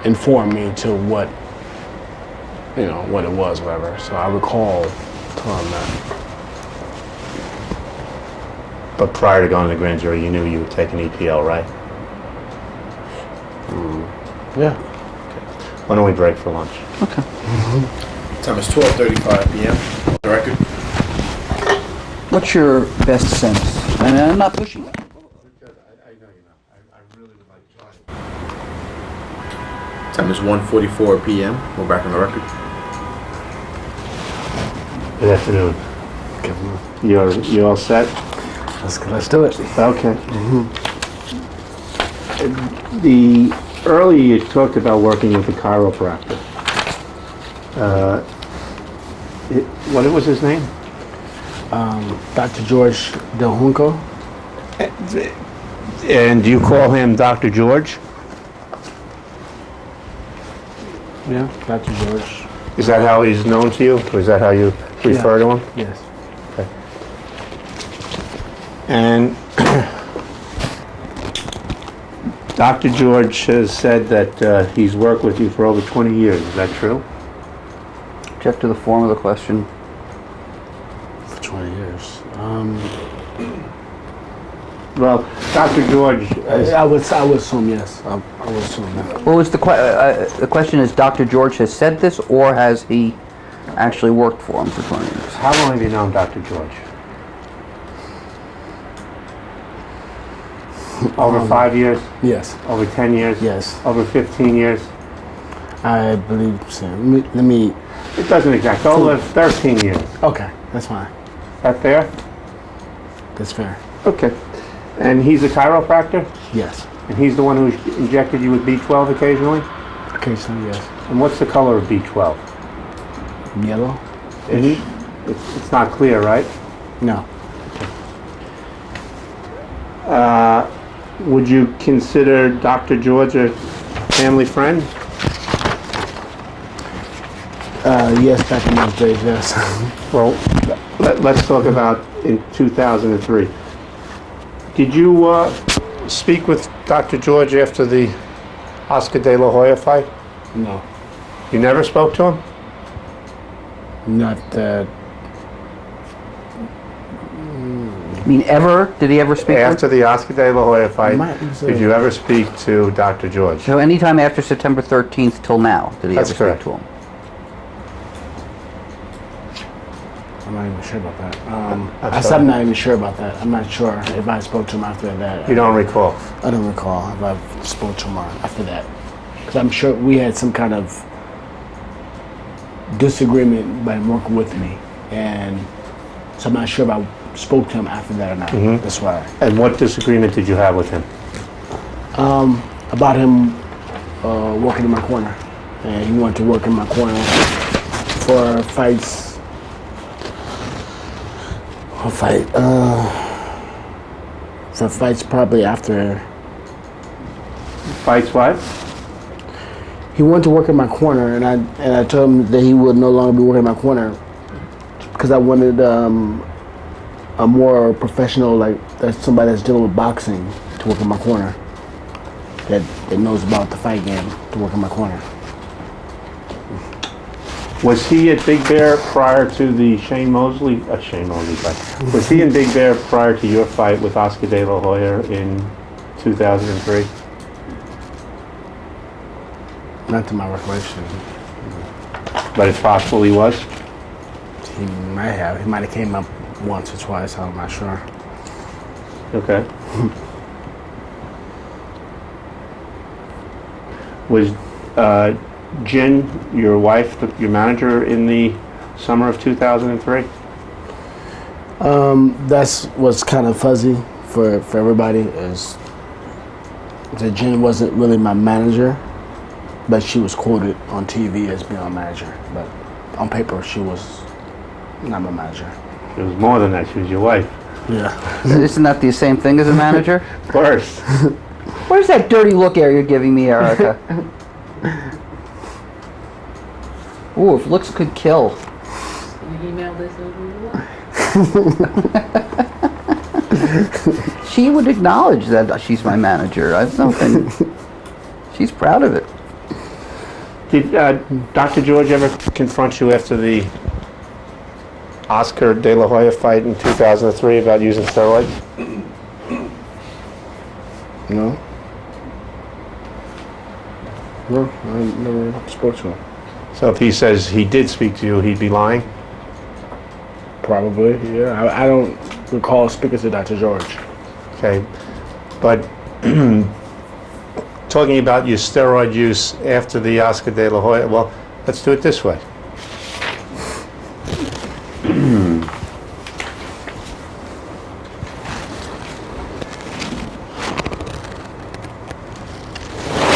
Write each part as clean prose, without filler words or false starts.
informed me to what, what it was, whatever. So I recall telling that. But prior to going to the grand jury, you knew you would take an EPL, right? Yeah. Why don't we break for lunch? Okay. Time is 12:35 p.m. On the record. What's your best sense? I mean, I'm not pushing it. I know you're not. I really would like to try. Time is 1:44 p.m. We're back on the record. Good afternoon. You all set? Let's do it. Okay. Earlier you talked about working with a chiropractor. What was his name? Dr. George Del Junco. And do you call him Dr. George? Yeah, Dr. George. Is that how he's known to you? Or is that how you refer to him? Yes. Okay. And Dr. George has said that he's worked with you for over 20 years. Is that true? Check to the form of the question. For 20 years. Well, Dr. George... I would assume yes. I would assume that. Well, the question is, Dr. George has said this, or has he actually worked for him for 20 years? How long have you known Dr. George? Over 5 years? Yes. Over 10 years? Yes. Over 15 years? I believe so. Let me. It doesn't exactly. Over 13 years. Okay, that's fine. Is that fair? That's fair. Okay. And he's a chiropractor? Yes. And he's the one who injected you with B12 occasionally? Occasionally, yes. And what's the color of B12? Yellow? It's not clear, right? No. Would you consider Dr. George a family friend? Yes, back in those days, yes. Well, let's talk about in 2003. Did you speak with Dr. George after the Oscar De La Hoya fight? No. You never spoke to him? Not that. I mean, ever? Did he ever speak After the Oscar De La Hoya fight, say- did you ever speak to Dr. George? So anytime after September 13th till now, did he That's ever correct. speak to him? I'm not even sure about that. sorry? I'm not even sure about that. I'm not sure if I spoke to him after that. You don't recall? I don't recall if I spoke to him after that. Because I'm sure we had some kind of disagreement by working with me. And so I'm not sure if I spoke to him after that or not. That's why. And what disagreement did you have with him? About him working in my corner. And he wanted to work in my corner for fights. For fights probably after. Fights what? He wanted to work in my corner, and I told him that he would no longer be working in my corner because I wanted a more professional, like that's somebody that's dealing with boxing to work in my corner, that knows about the fight game to work in my corner. Was he at Big Bear prior to the Shane Mosley fight? Was he in Big Bear prior to your fight with Oscar De La Hoya in 2003? Not to my recollection. But it's possible he was? He might have. He might have came up once or twice. I'm not sure. Okay. Was Jen, your wife, your manager in the summer of 2003? That's what's kind of fuzzy for everybody is that Jen wasn't really my manager, but she was quoted on TV as being my manager. But on paper, she was not my manager. It was more than that. She was your wife. Yeah. Isn't that the same thing as a manager? Worse. Where's that dirty look you're giving me, Erica? Ooh, if looks could kill. You email this over? She would acknowledge that she's my manager. I've nothing. She's proud of it. Did Dr. George ever confront you after the Oscar De La Hoya fight in 2003 about using steroids? No. No, I never spoke to him. So if he says he did speak to you, he'd be lying? Probably, yeah. I don't recall speaking to Dr. George. Okay, but talking about your steroid use after the Oscar De La Hoya, well, let's do it this way.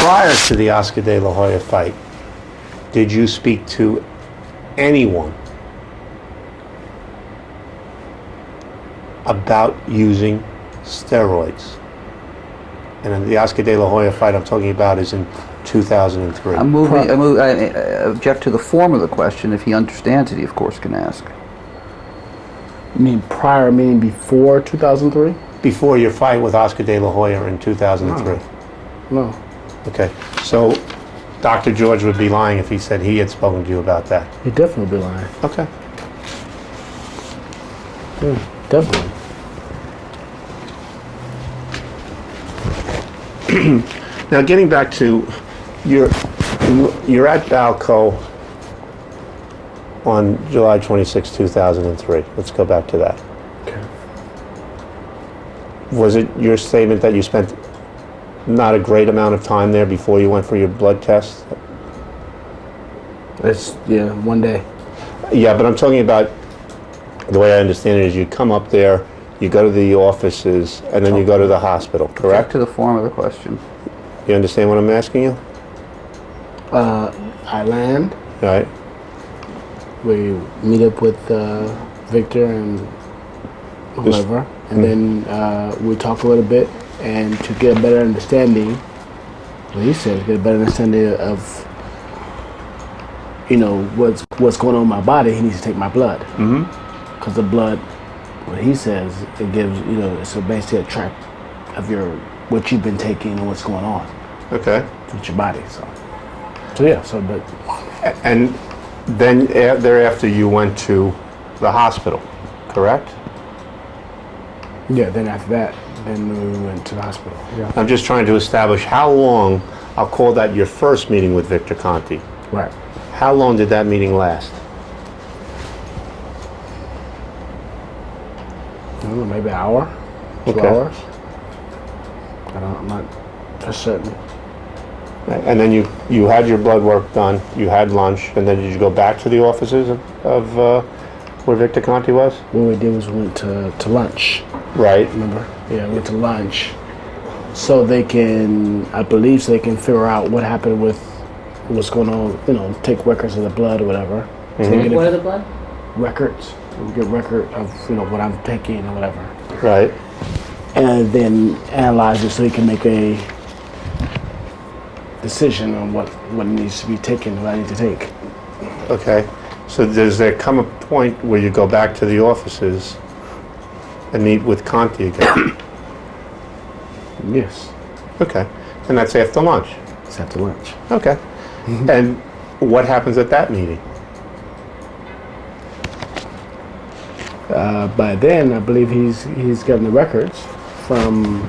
Prior to the Oscar De La Hoya fight, did you speak to anyone about using steroids? And in the Oscar De La Hoya fight I'm talking about is in 2003. I object to the form of the question. If he understands it, he of course can ask. You mean prior, meaning before 2003? Before your fight with Oscar De La Hoya in 2003. No. Okay, so Dr. George would be lying if he said he had spoken to you about that. He'd definitely be lying. Okay. Yeah, definitely. Now getting back to you're at Balco on July 26, 2003. Let's go back to that. Okay. Was it your statement that you spent not a great amount of time there before you went for your blood test? It's, yeah, one day. Yeah, but I'm talking about, the way I understand it is you come up there, you go to the offices, and then you go to the hospital, Object correct? to the form of the question. You understand what I'm asking you? I land. Right? We meet up with Victor and whoever, and then we talk a little bit, and to get a better understanding, what he said, get a better understanding of, you know, what's going on in my body. He needs to take my blood. Mm-hmm. Because the blood, what he says, it gives, you know, it's basically a track of what you've been taking and what's going on Okay. with your body. So yeah. So, but And then thereafter you went to the hospital, correct? yeah. Then after that, then we went to the hospital. Yeah. I'm just trying to establish how long, I'll call that your first meeting with Victor Conti. Right. How long did that meeting last? I don't know, maybe an hour, 2 Okay. hours. I'm not for certain. And then you had your blood work done, you had lunch, and then did you go back to the offices of where Victor Conti was? What we did was we went to lunch. Right. Remember? Yeah, we went to lunch. So they can, I believe, so they can figure out what happened with what's going on. You know, take records of the blood or whatever. So they get What are the blood? records. We get record of what I'm taking or whatever, Right. and then analyze it so he can make a decision on what needs to be taken, what I need to take. Okay. So does there come a point where you go back to the offices and meet with Conti again? Yes, Okay. And that's after lunch? it's after lunch. Okay. And what happens at that meeting? By then, I believe he's gotten the records from.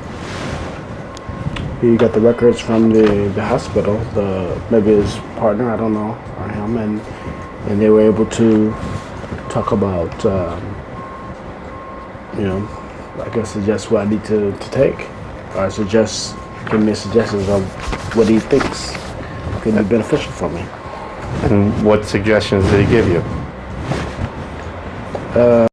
He got the records from the hospital. Maybe his partner, I don't know, or him, and they were able to talk about, I guess suggest what I need to take, or give me suggestions of what he thinks could be beneficial for me. And what suggestions did he give you?